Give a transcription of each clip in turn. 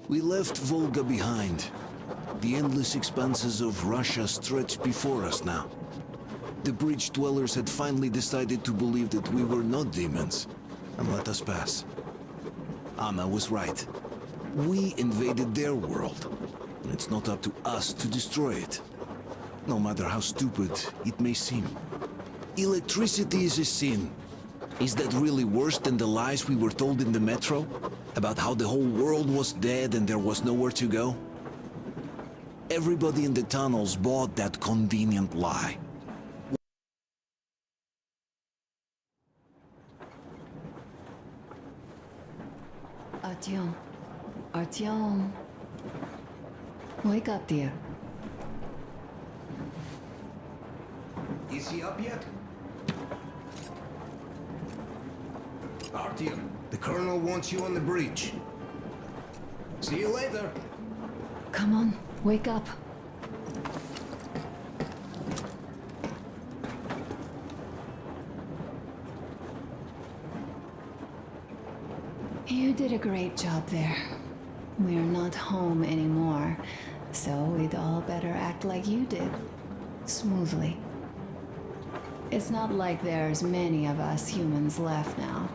We left Volga behind. The endless expanses of Russia stretched before us now. The bridge dwellers had finally decided to believe that we were not demons and let us pass. Anna was right. We invaded their world, and it's not up to us to destroy it, no matter how stupid it may seem. Electricity is a sin. Is that really worse than the lies we were told in the metro? About how the whole world was dead and there was nowhere to go? Everybody in the tunnels bought that convenient lie. Artyom. Artyom. Wake up, dear. Is he up yet? Artyom, the colonel wants you on the bridge. See you later. Come on, wake up. You did a great job there. We're not home anymore, so we'd all better act like you did. Smoothly. It's not like there's many of us humans left now.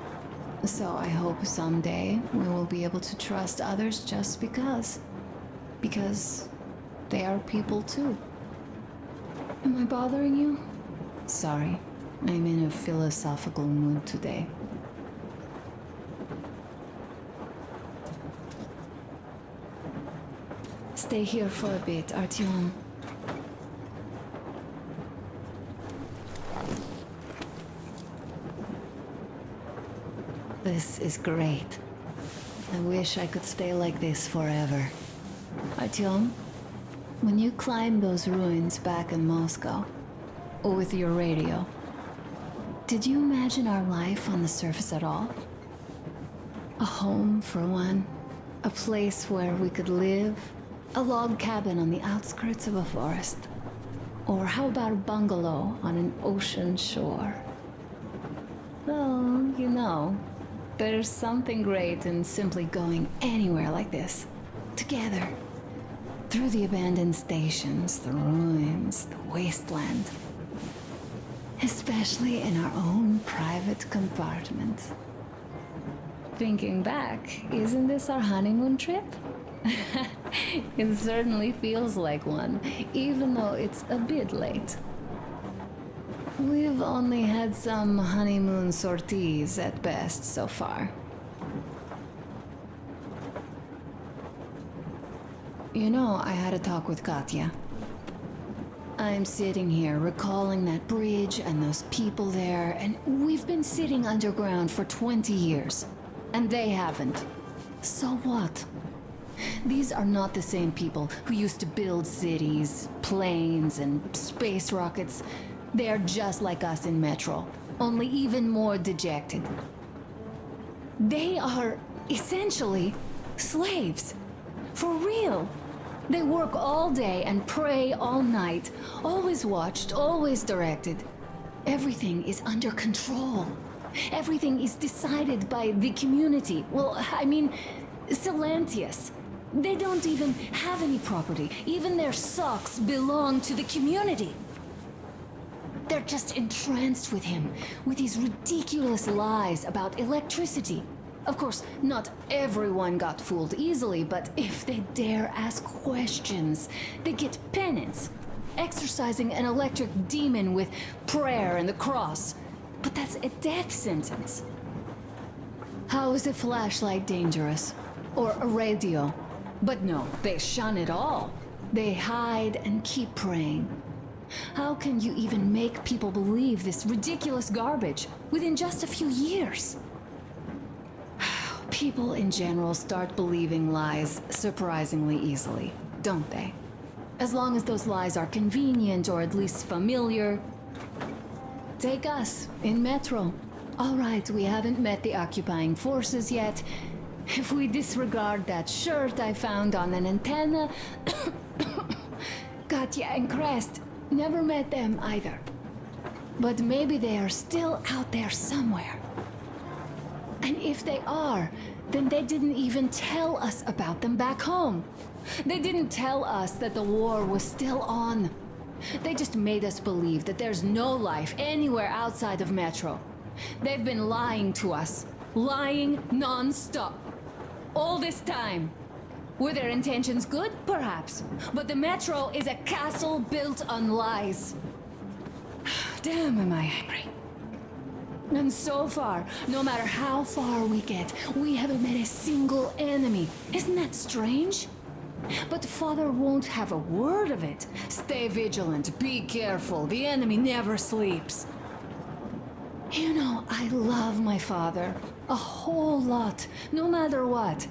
So I hope someday we will be able to trust others just because. Because they are people too. Am I bothering you? Sorry, I'm in a philosophical mood today. Stay here for a bit, Artyom. This is great. I wish I could stay like this forever. Artyom, when you climbed those ruins back in Moscow, with your radio, did you imagine our life on the surface at all? A home for one, a place where we could live, a log cabin on the outskirts of a forest. Or how about a bungalow on an ocean shore? Well, you know, there's something great in simply going anywhere like this, together, through the abandoned stations, the ruins, the wasteland. Especially in our own private compartment. Thinking back, isn't this our honeymoon trip? It certainly feels like one, even though it's a bit late. We've only had some honeymoon sorties at best so far. You know, I had a talk with Katya. I'm sitting here recalling that bridge and those people there, and we've been sitting underground for 20 years, and they haven't. So what? These are not the same people who used to build cities, planes, and space rockets. They are just like us in Metro, only even more dejected. They are essentially slaves. For real. They work all day and pray all night, always watched, always directed. Everything is under control. Everything is decided by the community. Well, I mean, Silantius. They don't even have any property. Even their socks belong to the community. They're just entranced with him, with these ridiculous lies about electricity. Of course, not everyone got fooled easily, but if they dare ask questions, they get penance, exorcising an electric demon with prayer and the cross. But that's a death sentence. How is a flashlight dangerous? Or a radio? But no, they shun it all. They hide and keep praying. How can you even make people believe this ridiculous garbage within just a few years? People in general start believing lies surprisingly easily, don't they? As long as those lies are convenient or at least familiar. Take us, in Metro. All right, we haven't met the occupying forces yet. If we disregard that shirt I found on an antenna... Katya and Crest, never met them either. But maybe they are still out there somewhere. And if they are, then they didn't even tell us about them back home. They didn't tell us that the war was still on. They just made us believe that there's no life anywhere outside of Metro. They've been lying to us. Lying non-stop. All this time. Were their intentions good? Perhaps. But the Metro is a castle built on lies. Damn, am I angry. And so far, no matter how far we get, we haven't met a single enemy. Isn't that strange? But Father won't have a word of it. Stay vigilant, be careful, the enemy never sleeps. You know, I love my father. A whole lot, no matter what.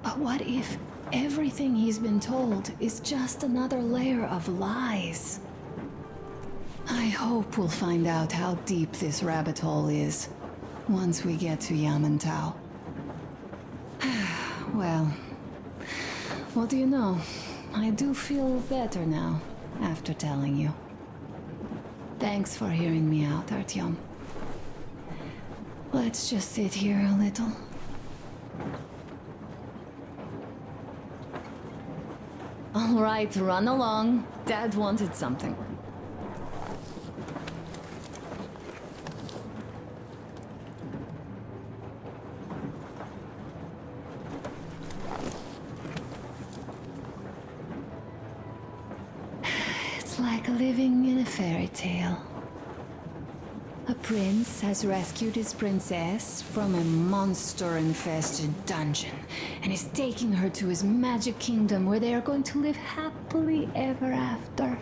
But what if everything he's been told is just another layer of lies? I hope we'll find out how deep this rabbit hole is once we get to Yamantau. Well, what do you know? I do feel better now after telling you. Thanks for hearing me out, Artyom. Let's just sit here a little. All right, run along. Dad wanted something. It's like living in a fairy tale. A prince has rescued his princess from a monster-infested dungeon and is taking her to his magic kingdom where they are going to live happily ever after.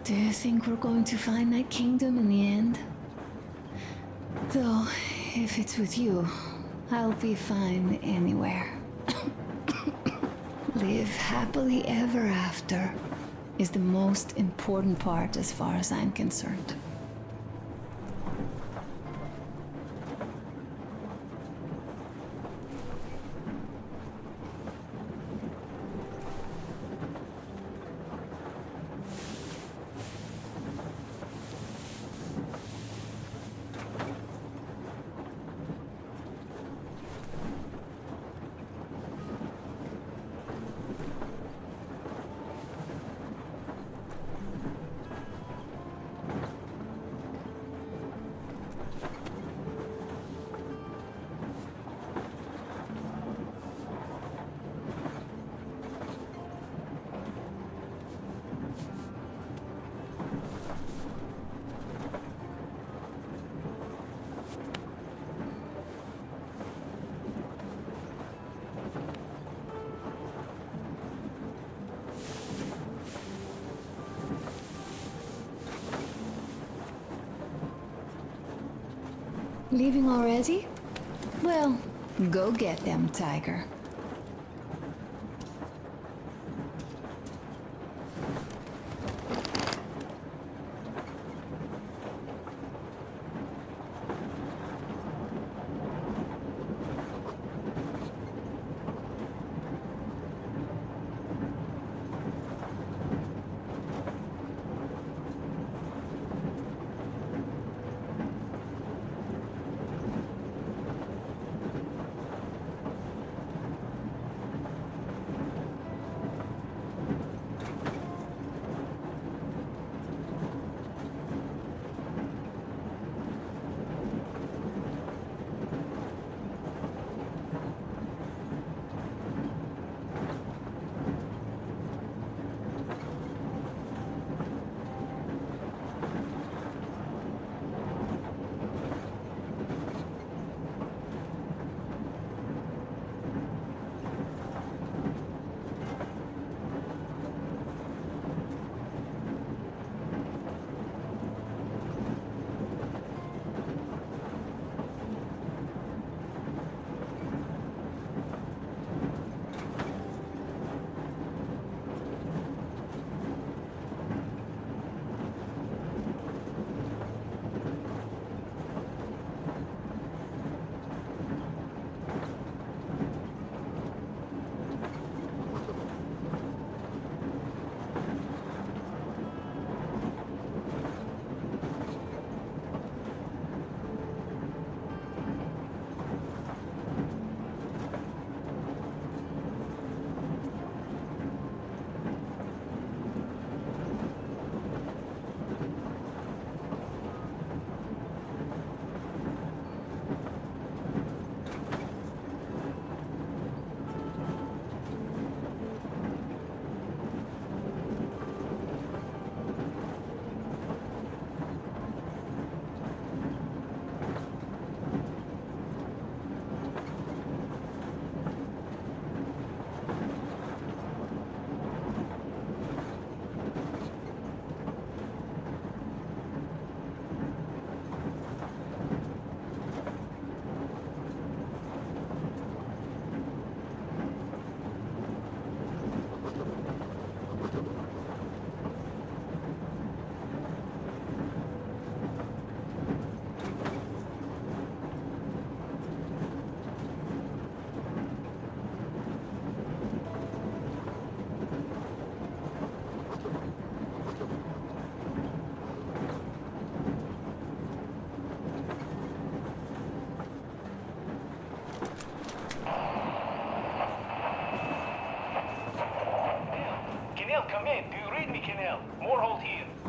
Do you think we're going to find that kingdom in the end? Though, if it's with you, I'll be fine anywhere. Live happily ever after is the most important part as far as I'm concerned. Leaving already? Well, go get them, Tiger.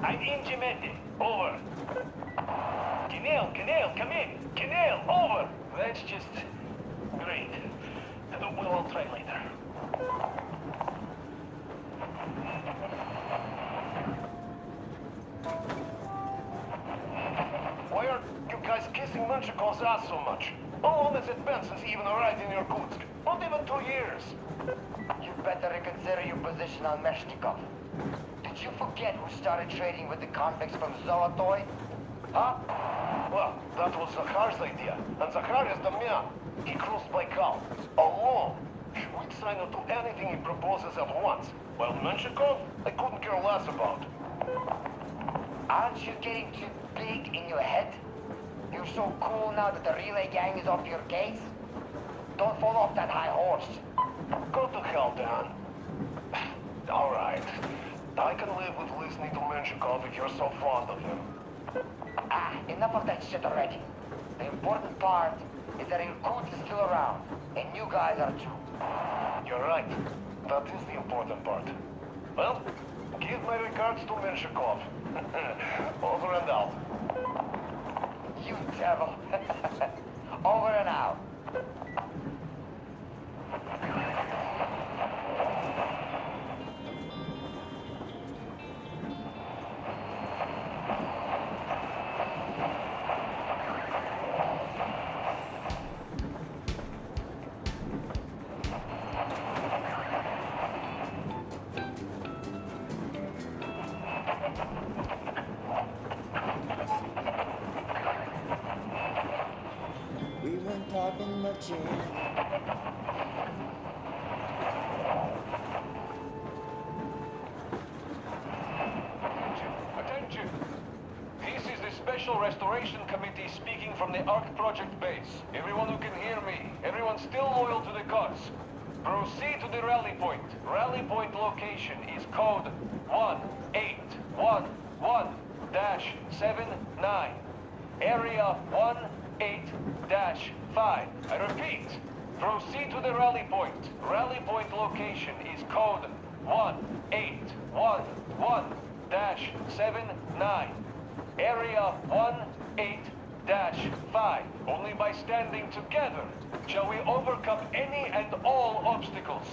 I'm in Gemendi. Over. Canal, come in. Canal, over. That's just great. Well, I'll try later. Why are you guys kissing Menchikov's ass so much? How long has it been since he even arrived in Irkutsk? Not even 2 years. You better reconsider your position on Meshnikov. Did you forget who started trading with the convicts from Zolotoy? Huh? Well, that was Zakhar's idea. And Zakhar is the man. He crossed Baikal. Alone. We'd sign up to anything he proposes at once. While Menshikov, I couldn't care less about. Aren't you getting too big in your head? You're so cool now that the relay gang is off your case? Don't fall off that high horse. Go to hell, Dan. All right. I can live with listening to Menshikov if you're so fond of him. Enough of that shit already. The important part is that Irkutsk is still around, and you guys are too. You're right. That is the important part. Well, give my regards to Menshikov. Over and out. You devil. Over and out. We went popping the chain. Attention! This is the Special Restoration Committee speaking from the ARC Project base. Everyone who can hear me, everyone still loyal to the cause. Proceed to the rally point. Rally point location is code 1811-79. Area 18-5. I repeat, proceed to the rally point. Rally point location is code 1811-79. Area 18-5. Only by standing together shall we overcome any and all obstacles.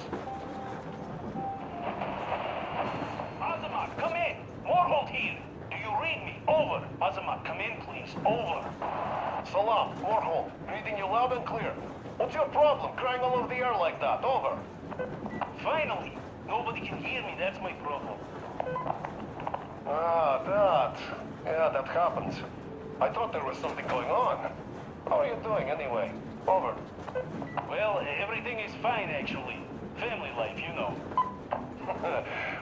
Azamat, come in! Morholt here! Do you read me? Over! Azamat, come in, please. Over! Salam, Morholt. Reading you loud and clear. What's your problem, crying all over the air like that? Over! Finally! Nobody can hear me, that's my problem. Ah, that. Yeah, that happens. I thought there was something going on. How are you doing, anyway? Over. Well, everything is fine, actually. Family life, you know.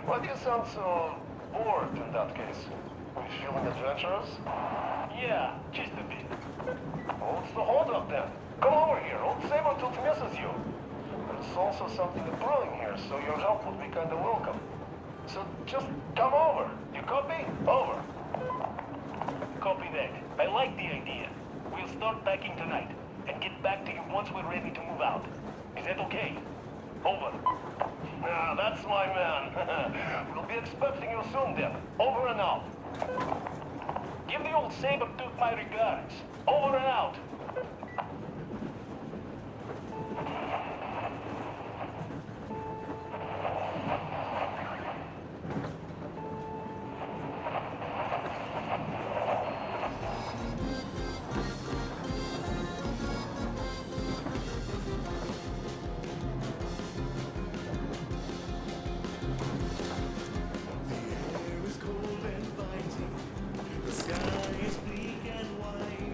Why do you sound so bored in that case? Are you feeling adventurous? Yeah, just a bit. Well, what's the holdup then? Come over here. Old Sabretooth misses you. There's also something brewing here, so your help would be kind of welcome. So just come over. You copy? Over. Copy that. I like the idea. We'll start packing tonight and get back to you once we're ready to move out. Is that okay? Over. Ah, that's my man. We'll be expecting you soon then. Over and out. Give the old Sabretooth my regards. Over and out.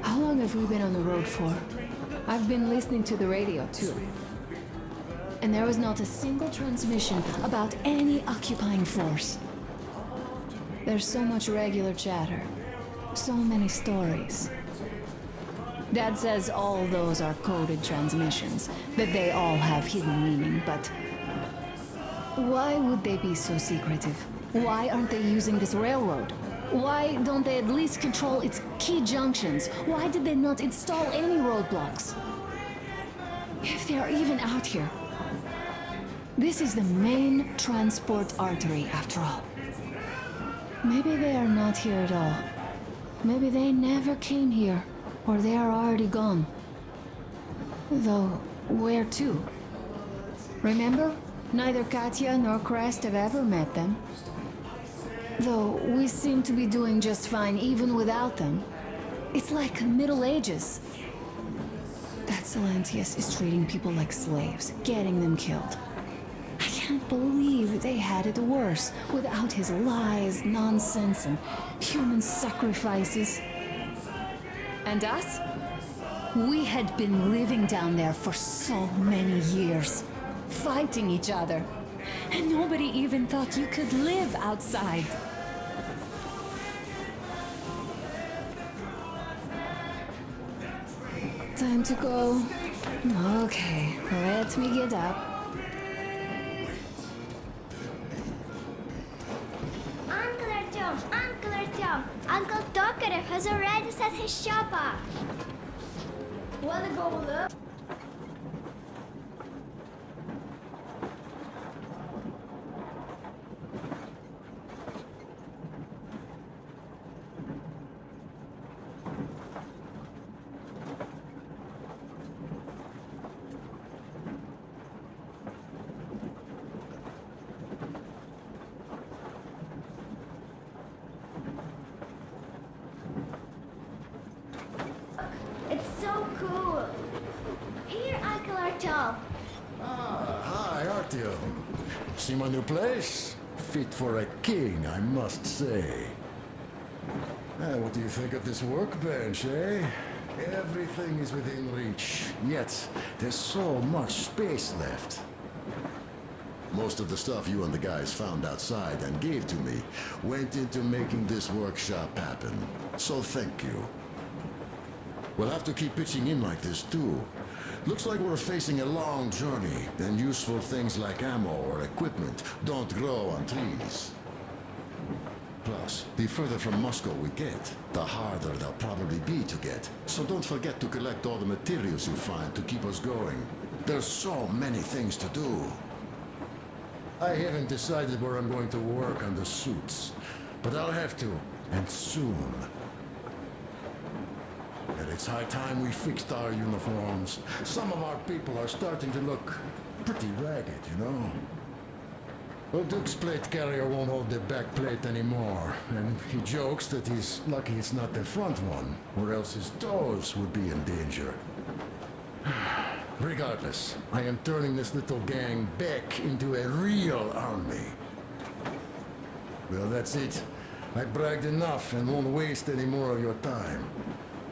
How long have we been on the road for? I've been listening to the radio too. And there was not a single transmission about any occupying force. There's so much regular chatter. So many stories. Dad says all those are coded transmissions, that they all have hidden meaning, but why would they be so secretive? Why aren't they using this railroad? Why don't they at least control its key junctions? Why did they not install any roadblocks? If they are even out here. This is the main transport artery, after all. Maybe they are not here at all. Maybe they never came here, or they are already gone. Though, where to? Remember? Neither Katya nor Crest have ever met them. Though we seem to be doing just fine even without them. It's like Middle Ages. That Silantius is treating people like slaves, getting them killed. I can't believe they had it worse without his lies, nonsense, and human sacrifices. And us? We had been living down there for so many years, fighting each other. And nobody even thought you could live outside. Time to go. Okay, let me get up. Uncle Artyom! Uncle Artyom! Uncle Tokarev has already set his shop up. Wanna go look? It's so cool. Here, Uncle Artyom. Ah, hi, Artyom. See my new place? Fit for a king, I must say. What do you think of this workbench, eh? Everything is within reach, yet there's so much space left. Most of the stuff you and the guys found outside and gave to me went into making this workshop happen. So thank you. We'll have to keep pitching in like this too. Looks like we're facing a long journey, and useful things like ammo or equipment don't grow on trees. Plus, the further from Moscow we get, the harder they'll probably be to get. So don't forget to collect all the materials you find to keep us going. There's so many things to do. I haven't decided where I'm going to work on the suits, but I'll have to, and soon. And it's high time we fixed our uniforms. Some of our people are starting to look pretty ragged, you know? Well, Duke's plate carrier won't hold the back plate anymore, and he jokes that he's lucky it's not the front one, or else his toes would be in danger. Regardless, I am turning this little gang back into a real army. Well, that's it. I bragged enough and won't waste any more of your time.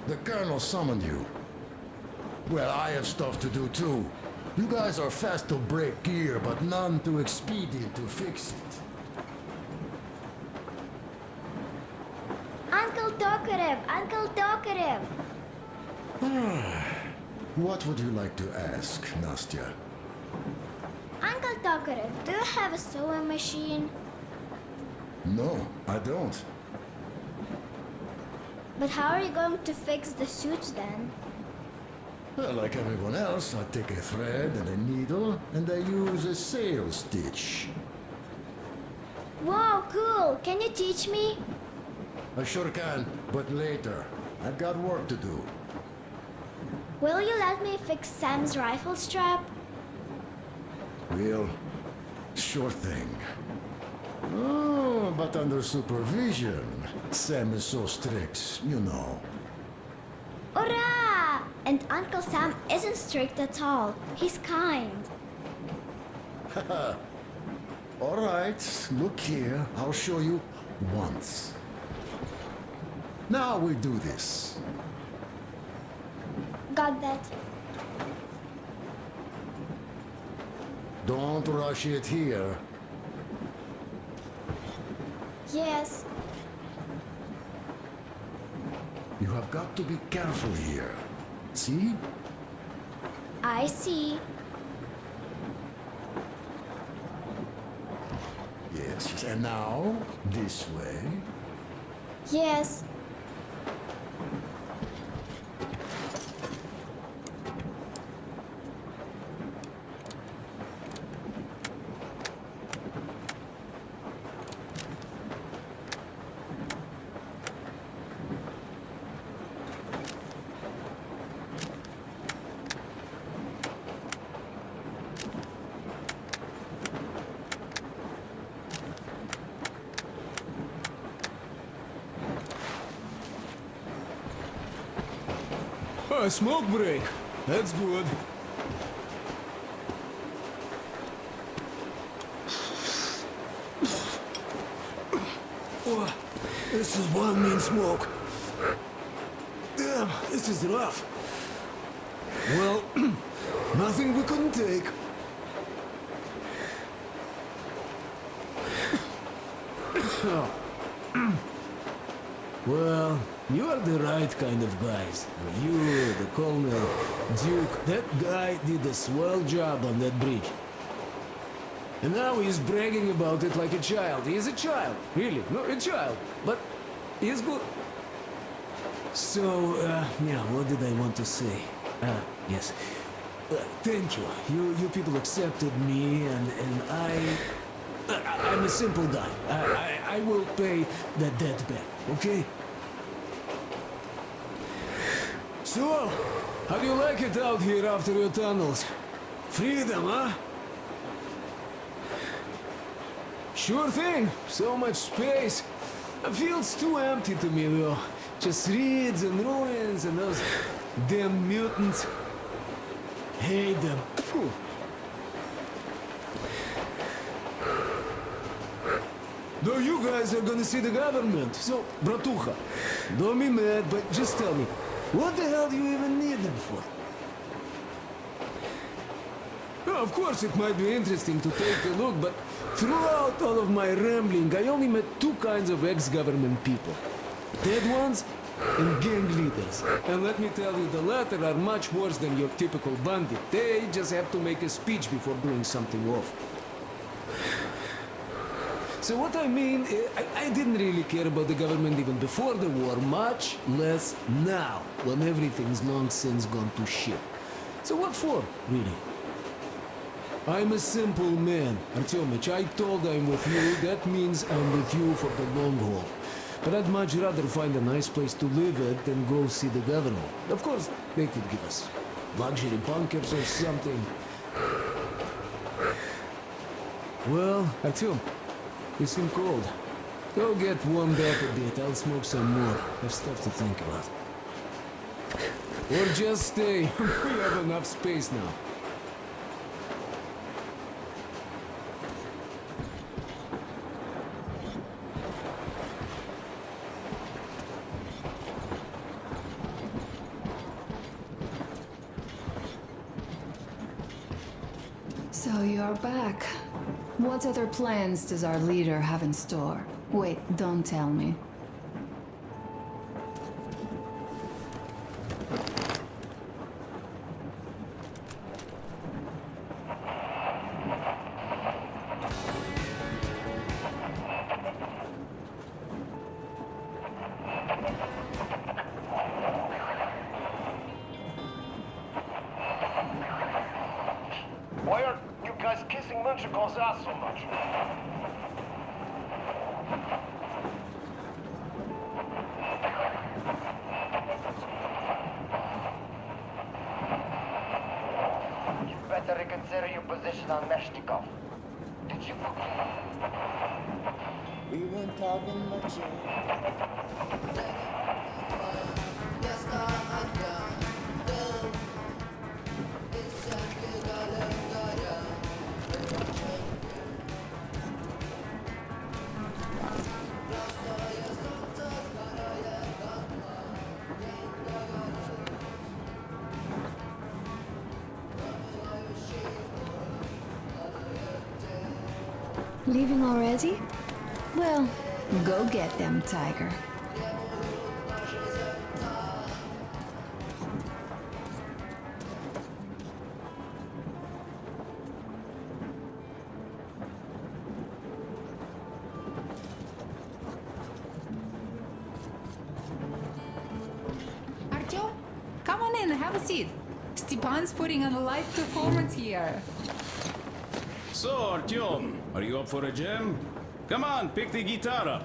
The Colonel summoned you. Well, I have stuff to do too. You guys are fast to break gear, but none too expedient to fix it. Uncle Tokarev! Uncle Tokarev! What would you like to ask, Nastya? Uncle Tokarev, do you have a sewing machine? No, I don't. But how are you going to fix the suits then? Well, like everyone else, I take a thread and a needle, and I use a sail stitch. Wow, cool! Can you teach me? I sure can, but later. I've got work to do. Will you let me fix Sam's rifle strap? Well, sure thing. Oh, but under supervision. Sam is so strict, you know. Hurrah! And Uncle Sam isn't strict at all. He's kind. All right, look here. I'll show you once. Now we do this. Got that. Don't rush it here. Yes. You have got to be careful here. See? I see. Yes, and now, this way. Yes. Oh, smoke break. That's good. Oh, this is one mean smoke. Damn, this is rough. Well, nothing we couldn't take. Well, you are the right kind of guys. You, the Colonel, Duke, that guy did a swell job on that bridge. And now he's bragging about it like a child. He is a child, really, no, a child. But he's good. So, yeah, what did I want to say? Yes. Thank you. You people accepted me, and I'm a simple guy. I will pay that debt back, okay? So, how do you like it out here after your tunnels? Freedom, huh? Sure thing. So much space. It feels too empty to me, though. Just reeds and ruins and those damn mutants. Hate them. Phew. Though you guys are gonna see the government, so, bratucha, don't be mad, but just tell me, what the hell do you even need them for? Well, of course, it might be interesting to take a look, but throughout all of my rambling, I only met two kinds of ex-government people. Dead ones and gang leaders. And let me tell you, the latter are much worse than your typical bandit. They just have to make a speech before doing something awful. So what I mean, I didn't really care about the government even before the war, much less now, when everything's long since gone to shit. So what for, really? I'm a simple man, Artyomich. I told I'm with you, that means I'm with you for the long haul. But I'd much rather find a nice place to live at than go see the government. Of course, they could give us luxury bunkers or something. Well, Artyom, you seem cold. Go get warmed up a bit, I'll smoke some more. Have stuff to think about. Or just stay. We have enough space now. So you're back. What other plans does our leader have in store? Wait, don't tell me. Why are you guys kissing Munchikov's ass so much? You better reconsider your position on Meshnikov. Did you forget? We weren't talking much. Leaving already? Well, go get them, Tiger. Artyom, come on in, have a seat. Stepan's putting on a live performance here. So, Artyom, are you up for a jam? Come on, pick the guitar up.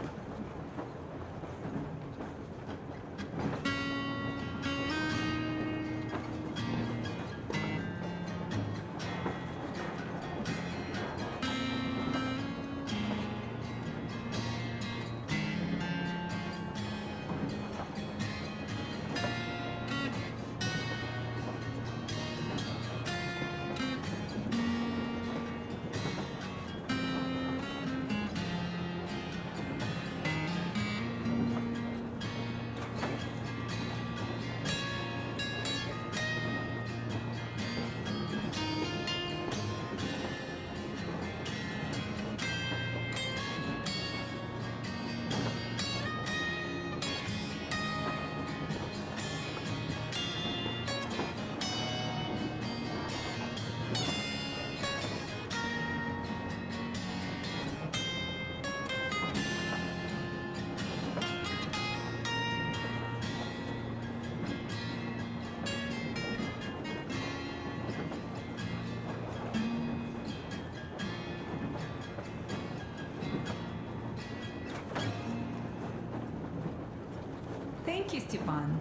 Thank you, Stepan.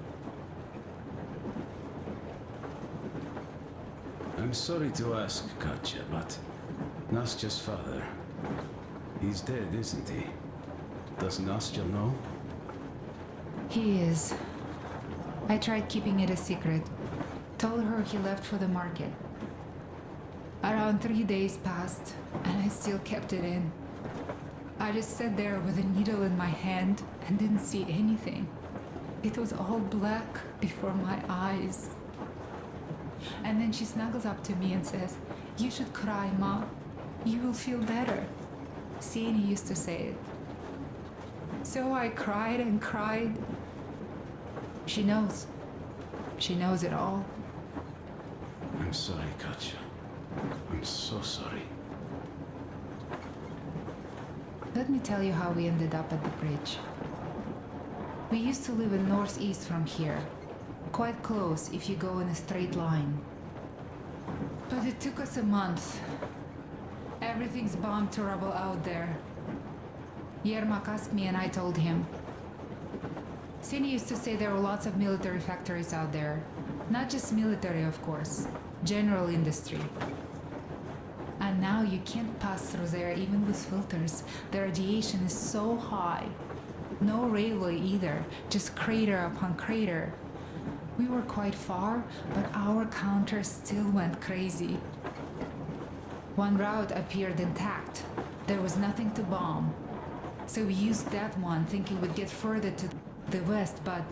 I'm sorry to ask, Katya, but Nastya's father, he's dead, isn't he? Does Nastya know? He is. I tried keeping it a secret. Told her he left for the market. Around 3 days passed, and I still kept it in. I just sat there with a needle in my hand and didn't see anything. It was all black before my eyes. And then she snuggles up to me and says, "You should cry, Ma. You will feel better." Sieni used to say it. So I cried and cried. She knows. She knows it all. I'm sorry, Katya. I'm so sorry. Let me tell you how we ended up at the bridge. We used to live in northeast from here. Quite close if you go in a straight line. But it took us a month. Everything's bombed to rubble out there. Yermak asked me and I told him. Sieni used to say there were lots of military factories out there. Not just military, of course. General industry. And now you can't pass through there even with filters. The radiation is so high. No railway either, just crater upon crater. We were quite far, but our counter still went crazy. One route appeared intact. There was nothing to bomb. So we used that one, thinking we'd get further to the west, but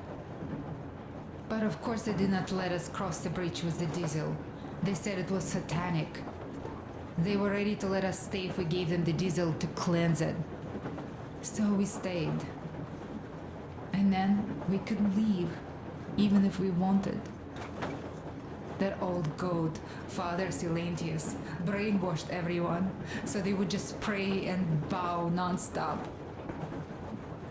of course they did not let us cross the bridge with the diesel. They said it was satanic. They were ready to let us stay if we gave them the diesel to cleanse it. So we stayed. And then we couldn't leave, even if we wanted. That old goat, Father Silentius, brainwashed everyone, so they would just pray and bow non-stop.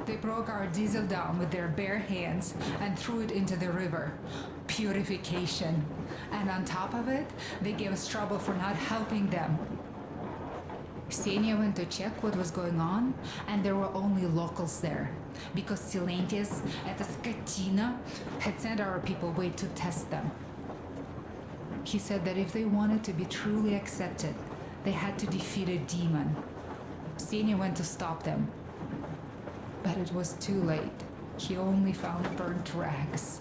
They broke our diesel down with their bare hands and threw it into the river. Purification. And on top of it, they gave us trouble for not helping them. Ksenia went to check what was going on, and there were only locals there, because Silentius at the Skatina had sent our people away to test them. He said that if they wanted to be truly accepted, they had to defeat a demon. Ksenia went to stop them. But it was too late. He only found burnt rags.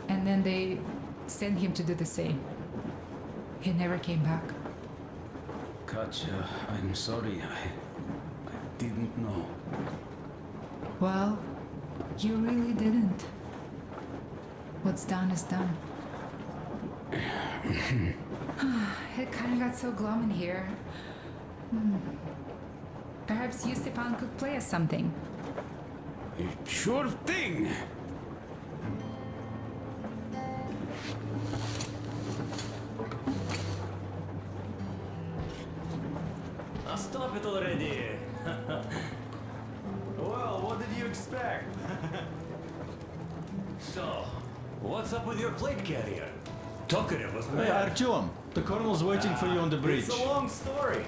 And then they sent him to do the same. He never came back. Katya, I'm sorry. I didn't know. Well, you really didn't. What's done is done. It kind of got so glum in here. Perhaps you, Stepan, could play us something. Sure thing! Stop it already! Well, what did you expect? So, what's up with your plate carrier? Tokarev was Hey, Artyom, the colonel's waiting for you on the bridge. It's a long story.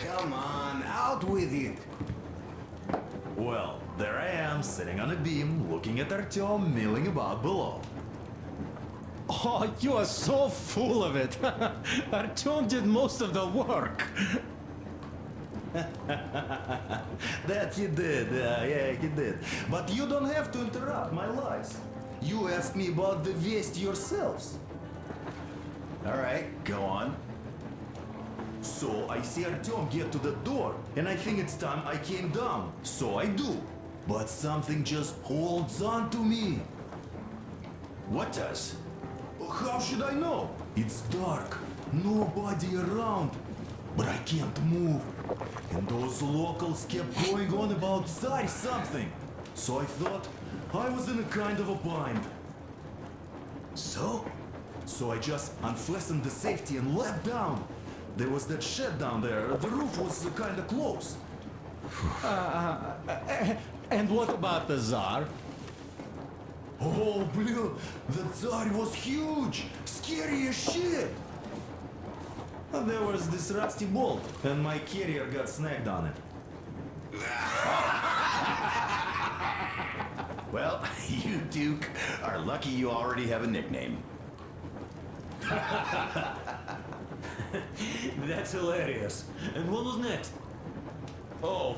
Come on, out with it. Well, there I am, sitting on a beam, looking at Artyom milling about below. Oh, you are so full of it. Artyom did most of the work. That he did, yeah, he did. But you don't have to interrupt my lies. You asked me about the Vest yourselves. Alright, go on. So I see Artyom get to the door, and I think it's time I came down. So I do. But something just holds on to me. What does? How should I know? It's dark, nobody around. But I can't move. And those locals kept going on about Tsar something. So I thought I was in a kind of a bind. So I just unfastened the safety and leapt down. There was that shed down there. The roof was kind of close. And what about the Tsar? Oh, blue, the Tsar was huge, scary as shit. And there was this rusty bolt, and my carrier got snagged on it. Well, you, Duke, are lucky you already have a nickname. That's hilarious. And what was next? Oh,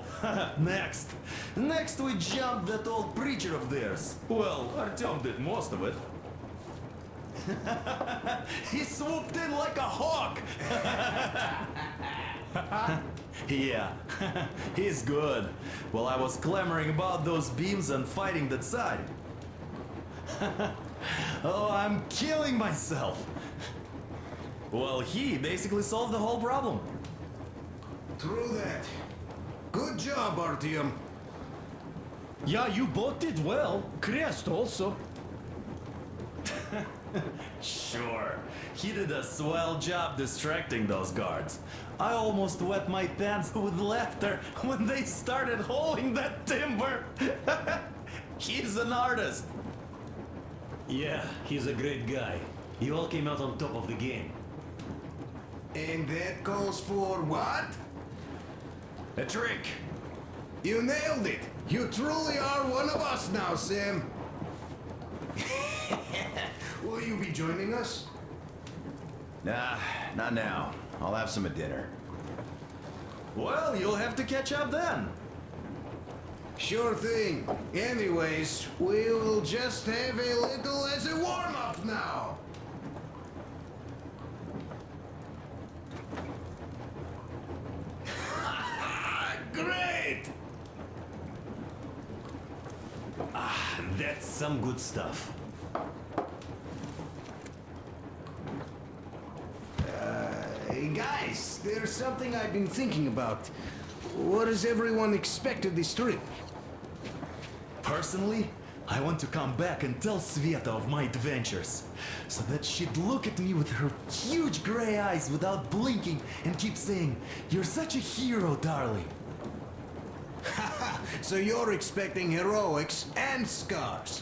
next. Next we jumped that old preacher of theirs. Well, Artyom did most of it. He swooped in like a hawk. Yeah, he's good. While I was clamoring about those beams and fighting that side. Oh, I'm killing myself. Well, he basically solved the whole problem. True that. Good job, Artyom. Yeah, you both did well. Crest also. Sure, he did a swell job distracting those guards. I almost wet my pants with laughter when they started hauling that timber. He's an artist. Yeah, he's a great guy. You all came out on top of the game. And that calls for what? A trick. You nailed it. You truly are one of us now, Sam. Will you be joining us? Nah, not now. I'll have some at dinner. Well, you'll have to catch up then. Sure thing. Anyways, we'll just have a little as a warm-up now. Great! That's some good stuff. Hey guys, there's something I've been thinking about. What does everyone expect of this trip? Personally, I want to come back and tell Sveta of my adventures, so that she'd look at me with her huge gray eyes without blinking and keep saying, "You're such a hero, darling." So you're expecting heroics and scars.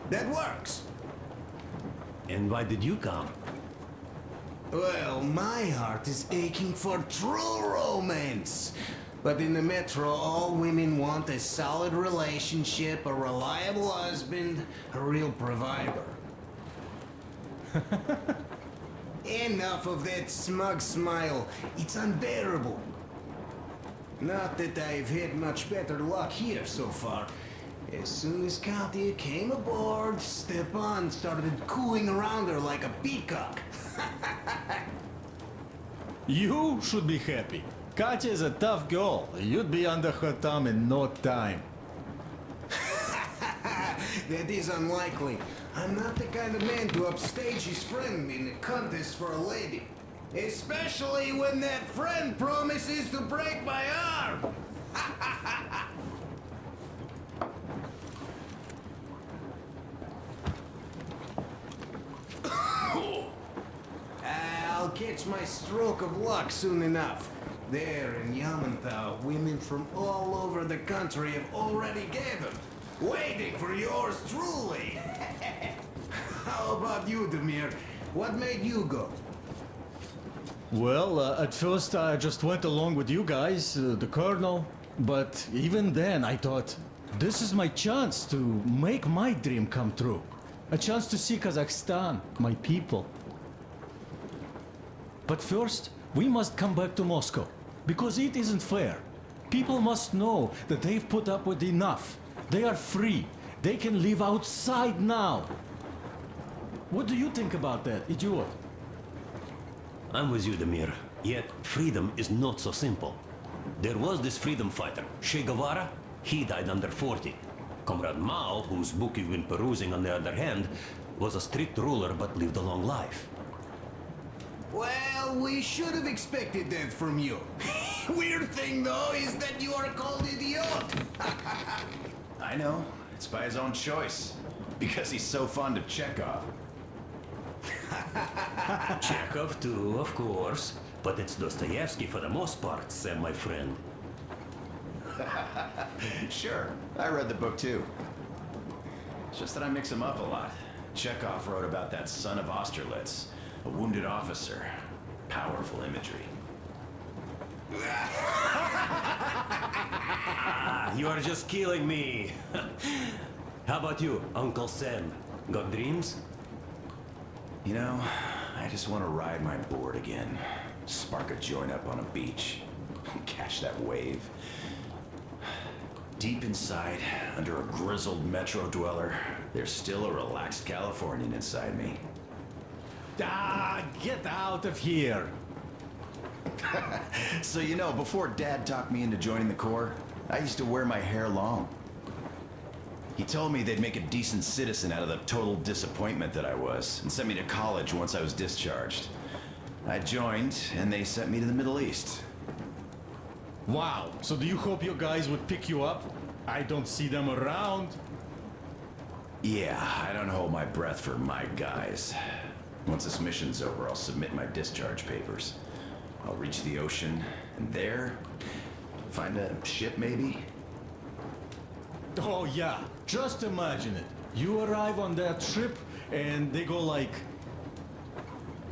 That works. And why did you come? Well, my heart is aching for true romance. But in the metro, all women want a solid relationship, a reliable husband, a real provider. Enough of that smug smile. It's unbearable. Not that I've had much better luck here so far. As soon as Katya came aboard, Stepan started cooing around her like a peacock. You should be happy. Katya is a tough girl. You'd be under her thumb in no time. That is unlikely. I'm not the kind of man to upstage his friend in a contest for a lady. Especially when that friend promises to break my arm. I'll catch my stroke of luck soon enough. There in Yamantau, women from all over the country have already gathered, waiting for yours truly. How about you, Demir? What made you go? Well, at first I just went along with you guys, the colonel. But even then I thought, this is my chance to make my dream come true. A chance to see Kazakhstan, my people. But first, we must come back to Moscow, because it isn't fair. People must know that they've put up with enough. They are free. They can live outside now. What do you think about that, idiot? I'm with you, Demir. Yet, freedom is not so simple. There was this freedom fighter, Che Guevara. He died under 40. Comrade Mao, whose book you've been perusing on the other hand, was a strict ruler but lived a long life. Well, we should have expected that from you. Weird thing, though, is that you are called idiot. I know. It's by his own choice. Because he's so fond of Chekhov. Chekhov too, of course. But it's Dostoevsky for the most part, Sam, my friend. Sure, I read the book too. It's just that I mix them up a lot. Chekhov wrote about that son of Austerlitz, a wounded officer. Powerful imagery. You are just killing me. How about you, Uncle Sam? Got dreams? You know, I just want to ride my board again. Spark a joint up on a beach. Catch that wave. Deep inside, under a grizzled metro dweller, there's still a relaxed Californian inside me. Ah, get out of here! So you know, before Dad talked me into joining the Corps, I used to wear my hair long. He told me they'd make a decent citizen out of the total disappointment that I was, and sent me to college once I was discharged. I joined, and they sent me to the Middle East. Wow, so do you hope your guys would pick you up? I don't see them around. Yeah, I don't hold my breath for my guys. Once this mission's over, I'll submit my discharge papers. I'll reach the ocean, and there, find a ship maybe? Oh yeah, just imagine it. You arrive on that ship and they go like,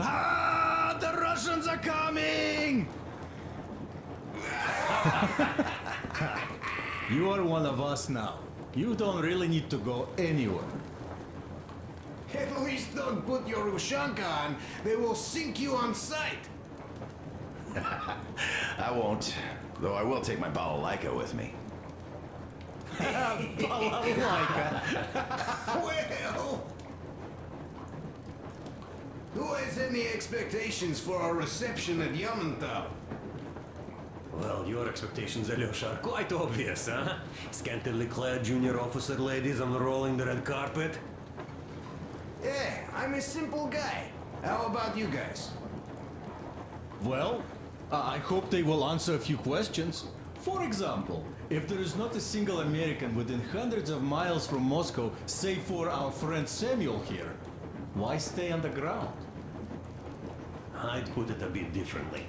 "Ah, the Russians are coming!" You are one of us now. You don't really need to go anywhere. At least don't put your Ushanka on. They will sink you on sight. I won't, though I will take my balalaika with me. Well, who has any expectations for our reception at Yamantau? Well, your expectations, Alyosha, are quite obvious, huh? Scantily clad junior officer ladies unrolling the red carpet. Yeah, I'm a simple guy. How about you guys? Well, I hope they will answer a few questions. For example, if there is not a single American within hundreds of miles from Moscow, save for our friend Samuel here, why stay on the ground? I'd put it a bit differently.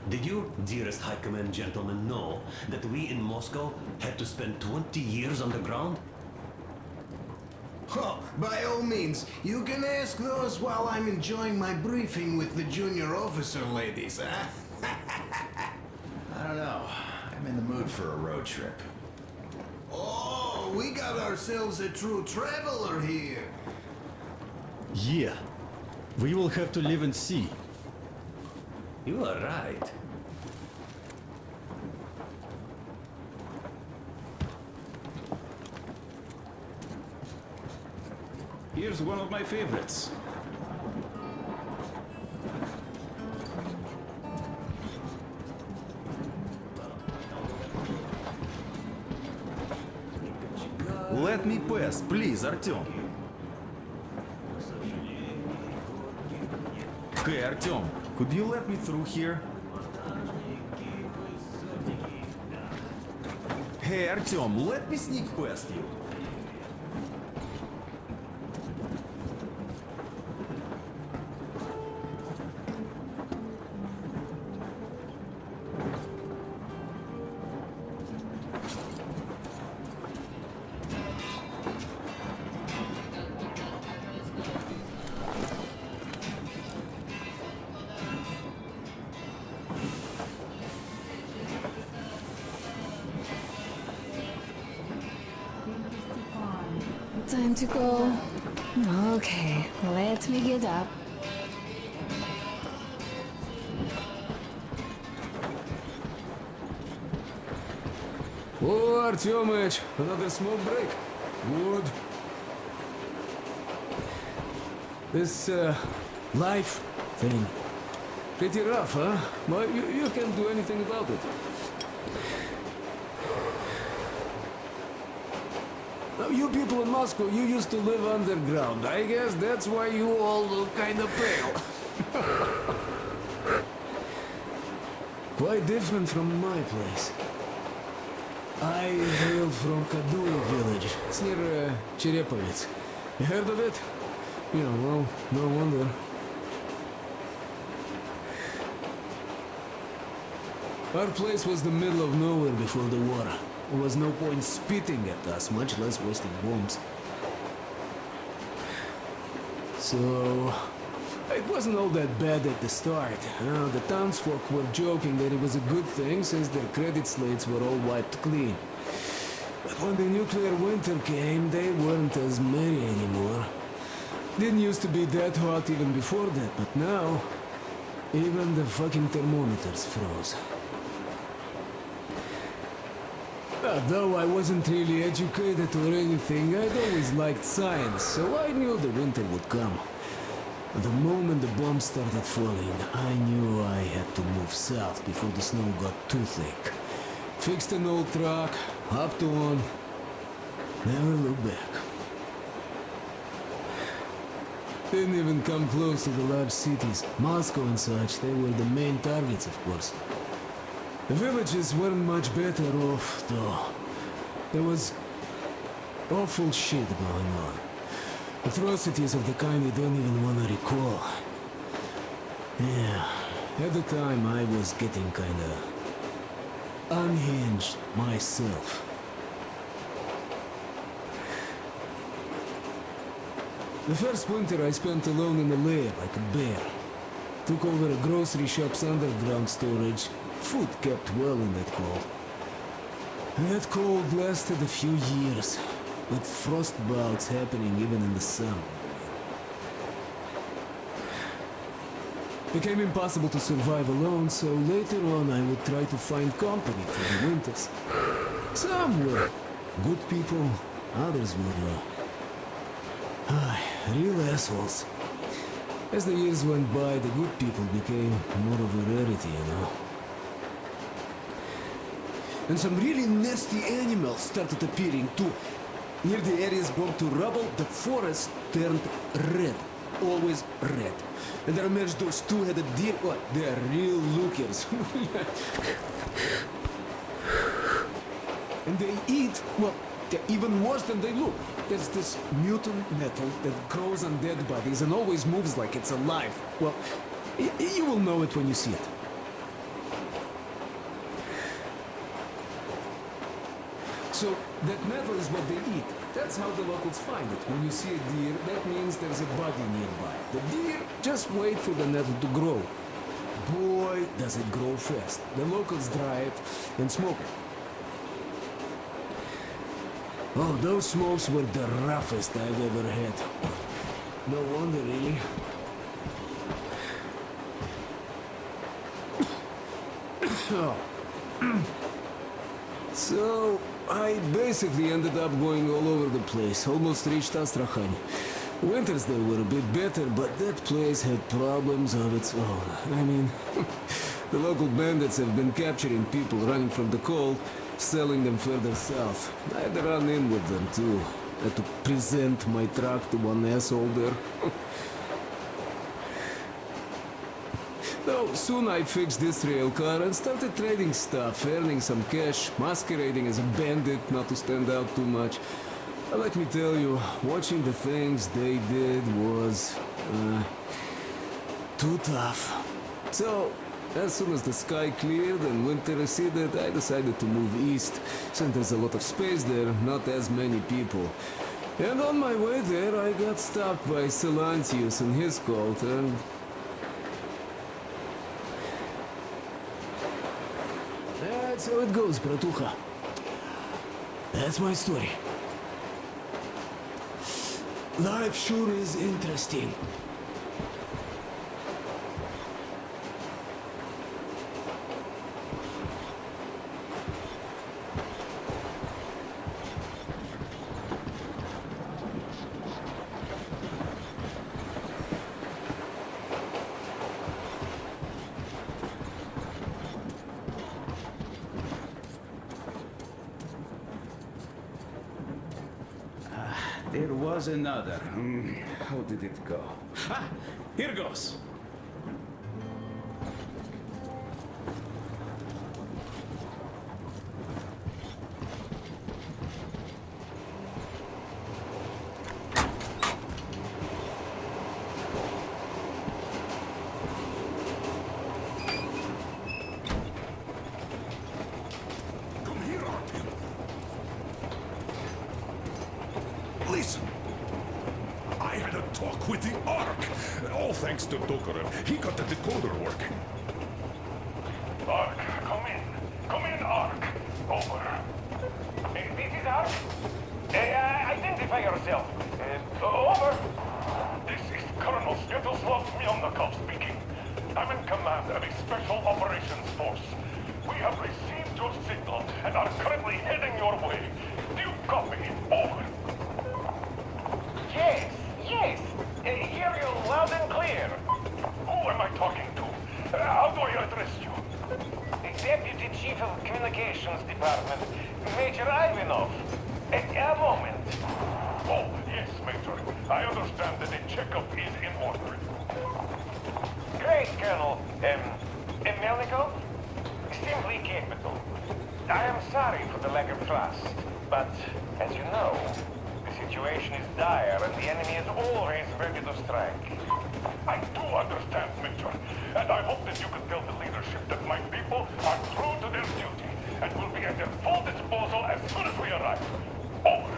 Did you, dearest High Command gentlemen, know that we in Moscow had to spend 20 years on the ground? Oh, by all means, you can ask those while I'm enjoying my briefing with the junior officer ladies, huh? I don't know. I'm in the mood for a road trip. Oh, we got ourselves a true traveler here. Yeah, we will have to live and see. You are right. Here's one of my favorites. Let me pass, please, Artyom. Hey, Artyom, could you let me through here? Hey, Artyom, let me sneak past you. Time to go. Okay, let me get up. Oh, Artyomich, another smoke break. Good. This, life thing. Pretty rough, huh? But you can't do anything about it. Now, you people in Moscow, you used to live underground. I guess that's why you all look kind of pale. Quite different from my place. I hail from Kadura village. It's near Cherepovets. You heard of it? Yeah, well, no wonder. Our place was the middle of nowhere before the war. There was no point spitting at us, much less wasting bombs. So... it wasn't all that bad at the start. The townsfolk were joking that it was a good thing since their credit slates were all wiped clean. But when the nuclear winter came, they weren't as merry anymore. Didn't used to be that hot even before that, but now, even the fucking thermometers froze. Though I wasn't really educated or anything, I'd always liked science, so I knew the winter would come. The moment the bombs started falling, I knew I had to move south before the snow got too thick. Fixed an old truck, hopped on, never looked back. Didn't even come close to the large cities. Moscow and such, they were the main targets, of course. The villages weren't much better off, though. There was awful shit going on. Atrocities of the kind you don't even want to recall. Yeah, at the time I was getting kinda unhinged myself. The first winter I spent alone in a lair like a bear. Took over a grocery shop's underground storage. Food kept well in that cold. That cold lasted a few years, with frost bouts happening even in the summer. Became impossible to survive alone, so later on I would try to find company for the winters. Some were good people, others were real assholes. As the years went by, the good people became more of a rarity, you know. And some really nasty animals started appearing too. Near the areas burned to rubble, the forest turned red. Always red. And there emerged those two-headed deer. What? They are real lookers. And they eat, well, they're even worse than they look. There's this mutant metal that grows on dead bodies and always moves like it's alive. Well, you will know it when you see it. So, that metal is what they eat. That's how the locals find it. When you see a deer, that means there's a body nearby. The deer just wait for the metal to grow. Boy, does it grow fast. The locals dry it and smoke it. Oh, those smokes were the roughest I've ever had. No wonder, really. So, I basically ended up going all over the place, almost reached Astrakhan. Winters there were a bit better, but that place had problems of its own. I mean, the local bandits have been capturing people running from the cold, selling them further south. I had to run in with them too. Had to present my truck to one asshole there. Though soon I fixed this rail car and started trading stuff, earning some cash, masquerading as a bandit not to stand out too much. But let me tell you, watching the things they did was too tough. So, as soon as the sky cleared and winter receded, I decided to move east, since there's a lot of space there, not as many people. And on my way there, I got stopped by Silantius and his cult, and that's how it goes, bratucha. That's my story. Life sure is interesting. There was another. How did it go? Ah, here goes. Listen, I had a talk with the Ark. All thanks to Tokarev. He got the decoder working. Ark, come in. Come in, Ark. Over. Hey, this is our force. We have received your signal and are currently heading your way. Do you copy? Over. Yes, yes. Hear you loud and clear. Who am I talking to? How do I address you? Deputy Chief of Communications Department, Major Ivanov. A moment. Oh, yes, Major. I understand that the checkup is in order. Great, Colonel. Melnikov? Simply capital. I am sorry for the lack of trust, but as you know, the situation is dire and the enemy is always ready to strike. I do understand, Major, and I hope that you can tell the leadership that my people are true to their duty and will be at their full disposal as soon as we arrive. Over.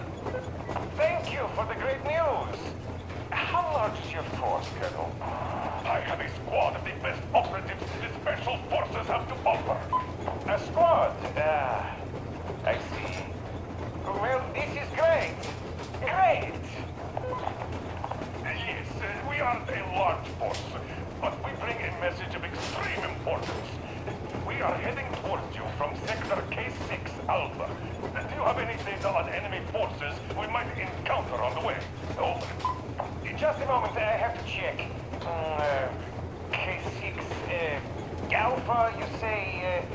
Thank you for the great news. How large is your force, Colonel? I have a squad of the best operatives the Special Forces have to offer. A squad? I see. Well, this is great. Great! Yes, we aren't a large force, but we bring a message of extreme importance. We are heading towards you from Sector K6 Alpha. Do you have any data on enemy forces we might encounter on the way? Over. Just a moment, I have to check. K6 Alpha, you say...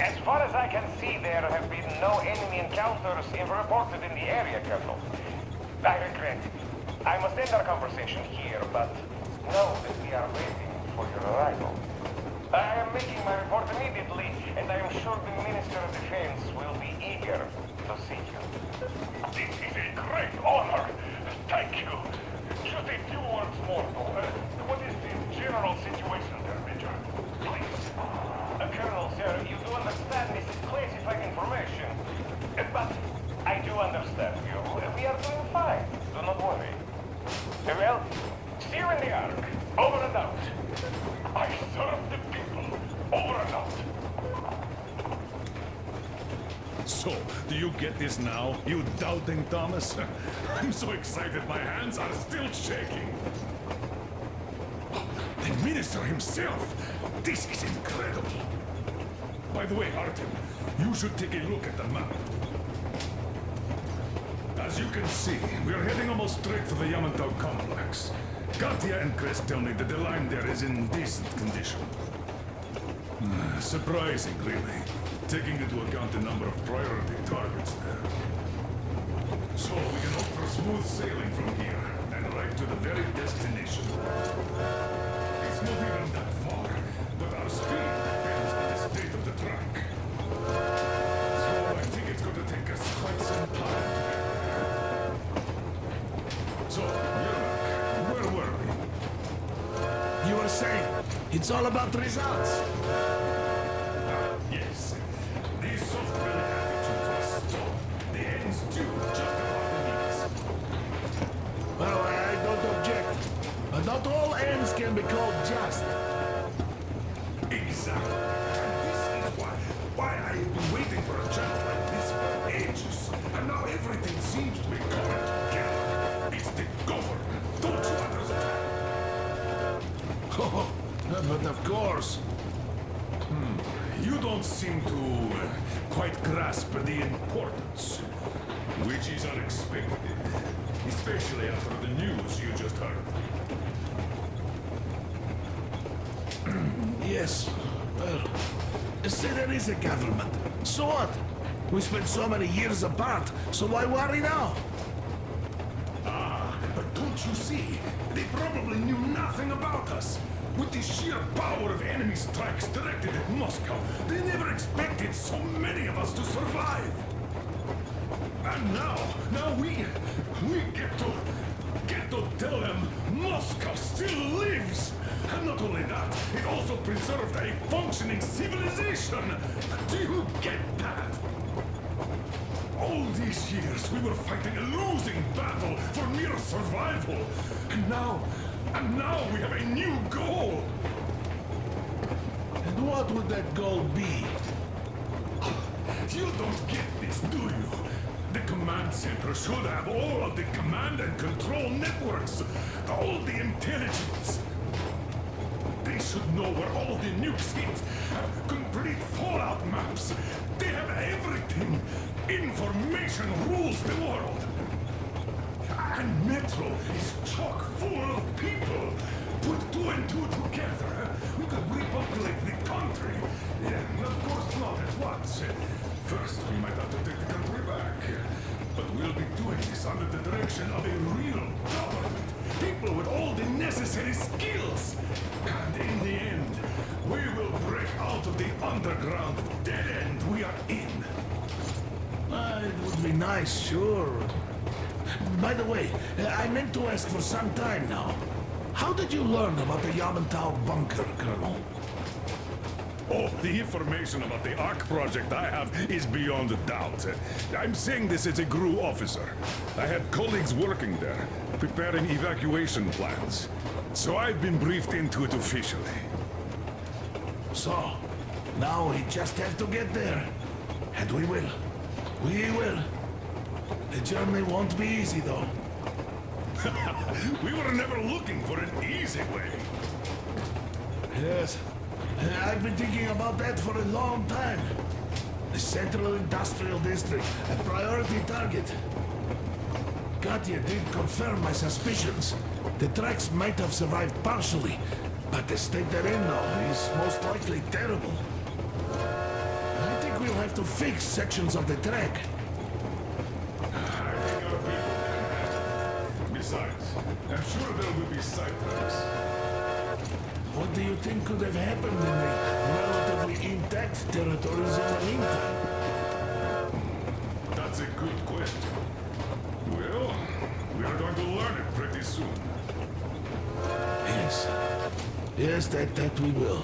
as far as I can see, there have been no enemy encounters reported in the area, Colonel. I regret. I must end our conversation here, but know that we are waiting for your arrival. I am making my report immediately, and I am sure the Minister of Defense will be eager to see you. This is a great honor. Thank you. Just a few words more, though. What is the general situation there, Major? Please. Colonel, sir, you do understand this is classified information. But I do understand you. We are doing fine. Do not worry. Well, see you in the Ark. Over and out. I serve the people. Over and out. So, do you get this now, you doubting Thomas? I'm so excited my hands are still shaking. The Minister himself! This is incredible! By the way, Artem, you should take a look at the map. As you can see, we are heading almost straight for the Yamantau complex. Katya and Chris tell me that the line there is in decent condition. Surprising, really, taking into account the number of priority targets there. So we can hope for smooth sailing from here, and right to the very destination. It's not even that far, but our speed depends on the state of the track. So I think it's going to take us quite some time to get there. So, Yermak, where were we? You were saying, it's all about results. Yes. These soft-will attitudes must stop. The ends do justify the means. Well, I don't object. But not all ends can be called just. Exactly. And this is why I have been waiting for a chance like this for ages. And now everything seems to be coming together. It's the government. Don't you understand? Oh, but of course. You don't seem to quite grasp the importance, which is unexpected, especially after the news you just heard. Yes. Well, say there is a government. So what? We spent so many years apart, so why worry now? But don't you see? They probably knew nothing about us. With the sheer power of enemy strikes directed at Moscow, they never expected so many of us to survive. And now we get to tell them Moscow still lives. And not only that, it also preserved a functioning civilization. Do you get that? All these years we were fighting a losing battle for mere survival. And now we have a new goal. And what would that goal be? You don't get this, do you? The command center should have all of the command and control networks, all the intelligence. They should know where all the nukes hit, have maps. They have everything. Information rules the world. And Metro is chock full of people. Put two and two together, we could repopulate the country. Yeah, of course not at once. First, we might have to take the country back. But we'll be doing this under the direction of a real government. People with all the necessary skills. And in the end, we will break out of the underground dead end we are in. It would be nice, sure. By the way, I meant to ask for some time now. How did you learn about the Yamantau bunker, Colonel? Oh, the information about the Ark project I have is beyond a doubt. I'm saying this as a GRU officer. I had colleagues working there, preparing evacuation plans. So I've been briefed into it officially. So, now we just have to get there. And we will. We will. The journey won't be easy, though. We were never looking for an easy way. Yes. I've been thinking about that for a long time. The Central Industrial District, a priority target. Katya did confirm my suspicions. The tracks might have survived partially, but the state they're in now is most likely terrible. I think we'll have to fix sections of the track. Besides, I'm sure there will be side tracks. What do you think could have happened in the relatively intact territories in the meantime? That's a good question. Well, we are going to learn it pretty soon. Yes. Yes, that we will.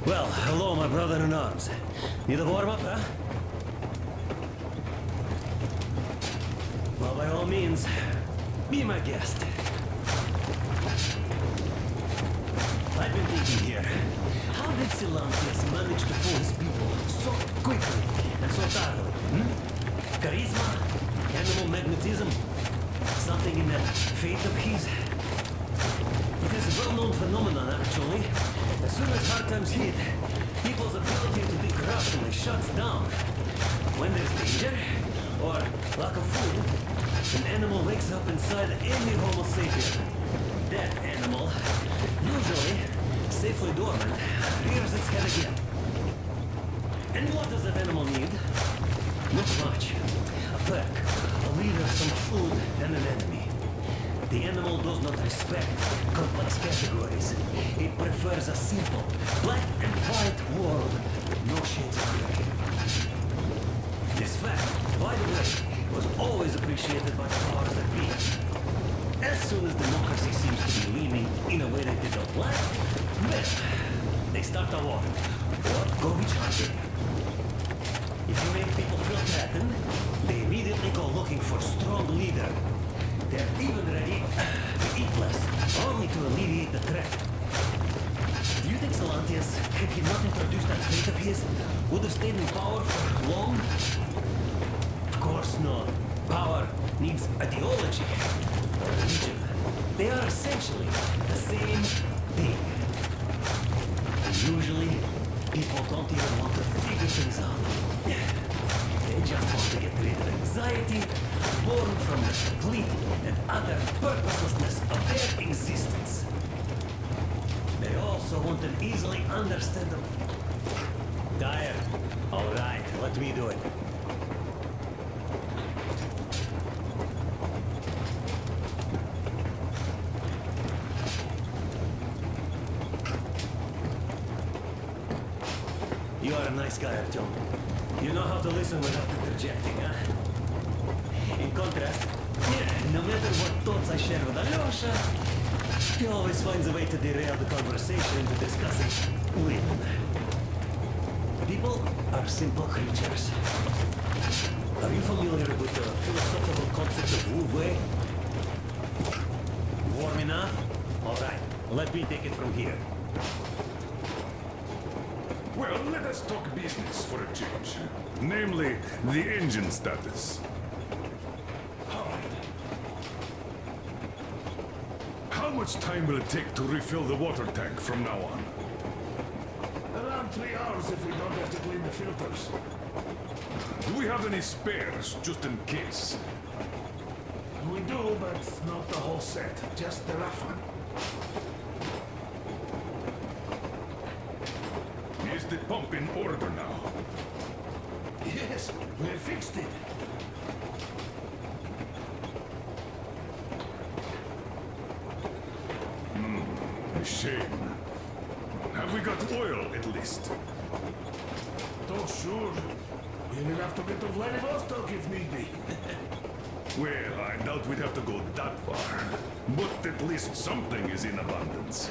Well, hello, my brother-in-arms. Need a warm-up, huh? Well, by all means, be my guest. I've been thinking here, how did Silantius manage to fool his people so quickly and so thoroughly? Charisma? Animal magnetism? Something in that fate of his? It is a well-known phenomenon, actually. As soon as hard times hit, people's ability to think rationally shuts down. When there's danger, or lack of food, an animal wakes up inside any Homo sapien. That animal, usually safely dormant, rears its head again. And what does that animal need? Not much. A pack, a leader, some food, and an enemy. The animal does not respect complex categories. It prefers a simple, black and white world, no shades of gray. This fact, by the way, was always appreciated by the powers that be. As soon as democracy seems to be leaning in a way that they don't like, then they start a war, or go recharging. If you make people feel threatened, they immediately go looking for a strong leader. They're even ready to eat less, only to alleviate the threat. Do you think Silantius, had he not introduced that fate of his, would have stayed in power for long? Of course not. Power needs ideology, or religion. They are essentially the same thing. And usually, people don't even want to figure things out. They just want to get rid of anxiety, born from the complete and utter purposelessness of their existence. They also want an easily understandable... Dyer, all right, let me do it. You are a nice guy, Artyom. You know how to listen without interjecting, huh? In contrast, no matter what thoughts I share with Alyosha, he always finds a way to derail the conversation into discussing women. People are simple creatures. Are you familiar with the philosophical concept of wu-wei? Warm enough? All right, let me take it from here. Well, let us talk business for a change. Namely, the engine status. How much time will it take to refill the water tank from now on? Around 3 hours if we don't have to clean the filters. Do we have any spares, just in case? We do, but not the whole set. Just the rough one. Is the pump in order now? Yes, we fixed it. A shame. Have we got oil, at least? Oh, sure. We'll have to get to Vladivostok if need be. Well, I doubt we'd have to go that far. But at least something is in abundance.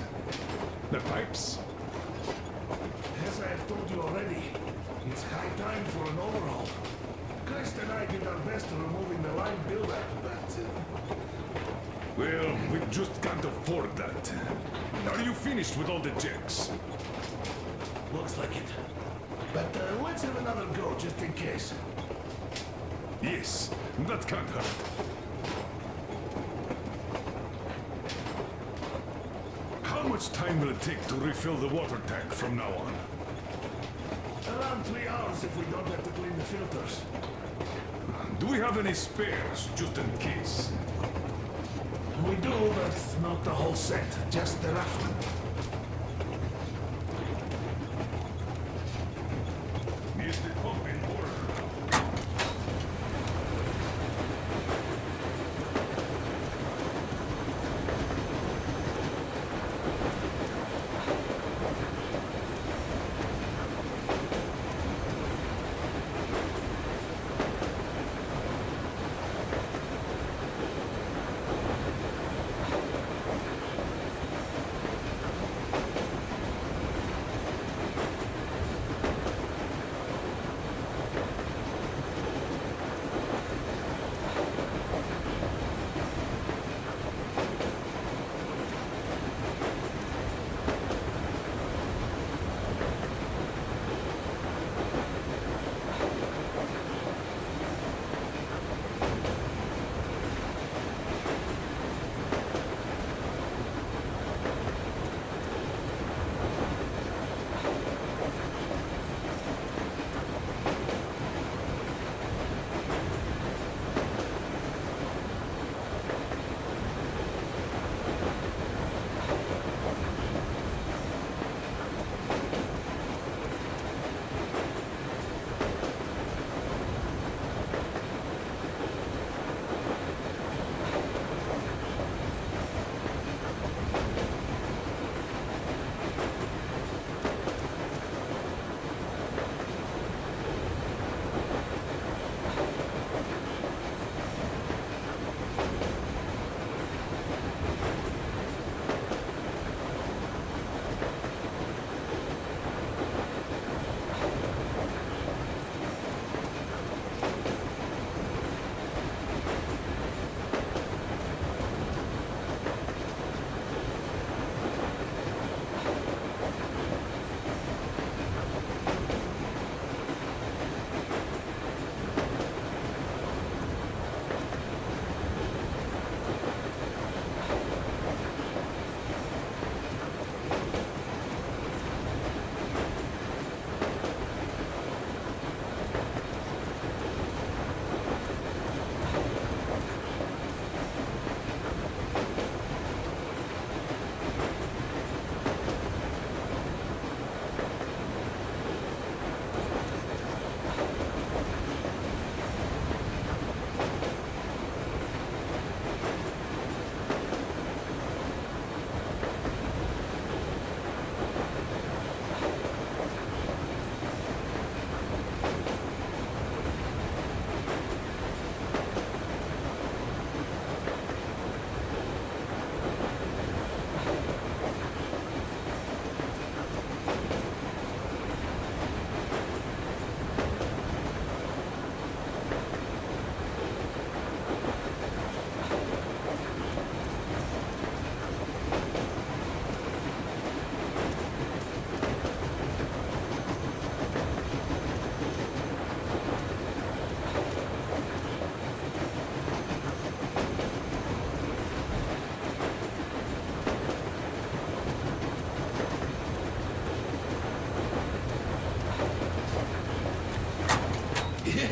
The pipes? As I have told you already, it's high time for an overhaul. Christ and I did our best removing the line buildup, but... Well, we just can't afford that. Are you finished with all the checks? Looks like it. But let's have another go, just in case. Yes, that can't hurt. How much time will it take to refill the water tank from now on? Around 3 hours if we don't have to clean the filters. Do we have any spares, just in case? We do, but not the whole set. Just the rough one. Is the pump in order?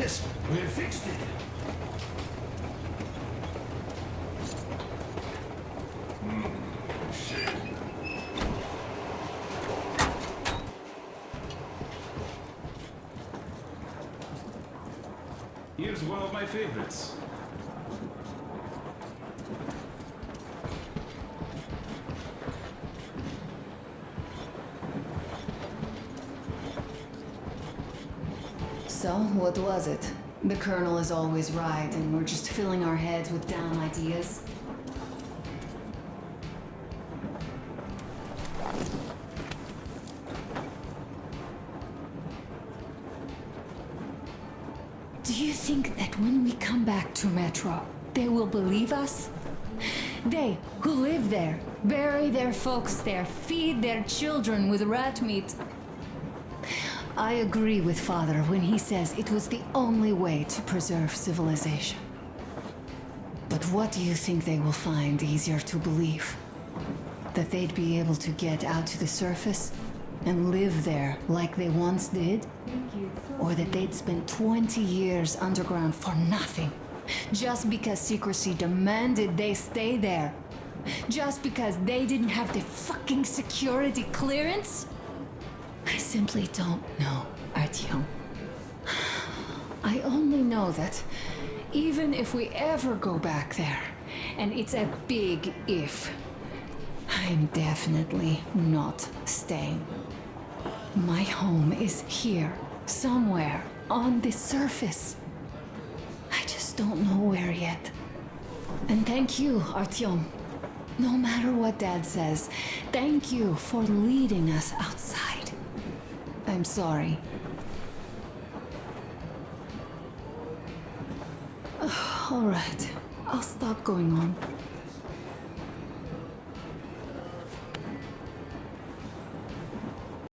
Yes, we fixed it. Shit. Here's one of my favorites. So, what was it? The Colonel is always right, and we're just filling our heads with damn ideas. Do you think that when we come back to Metro, they will believe us? They, who live there, bury their folks there, feed their children with rat meat. I agree with Father when he says it was the only way to preserve civilization. But what do you think they will find easier to believe? That they'd be able to get out to the surface and live there like they once did? Or that they'd spent 20 years underground for nothing? Just because secrecy demanded they stay there? Just because they didn't have the fucking security clearance? I simply don't know, Artyom. I only know that even if we ever go back there, and it's a big if, I'm definitely not staying. My home is here, somewhere on the surface. I just don't know where yet. And thank you, Artyom. No matter what Dad says, thank you for leading us outside. I'm sorry. All right, I'll stop going on.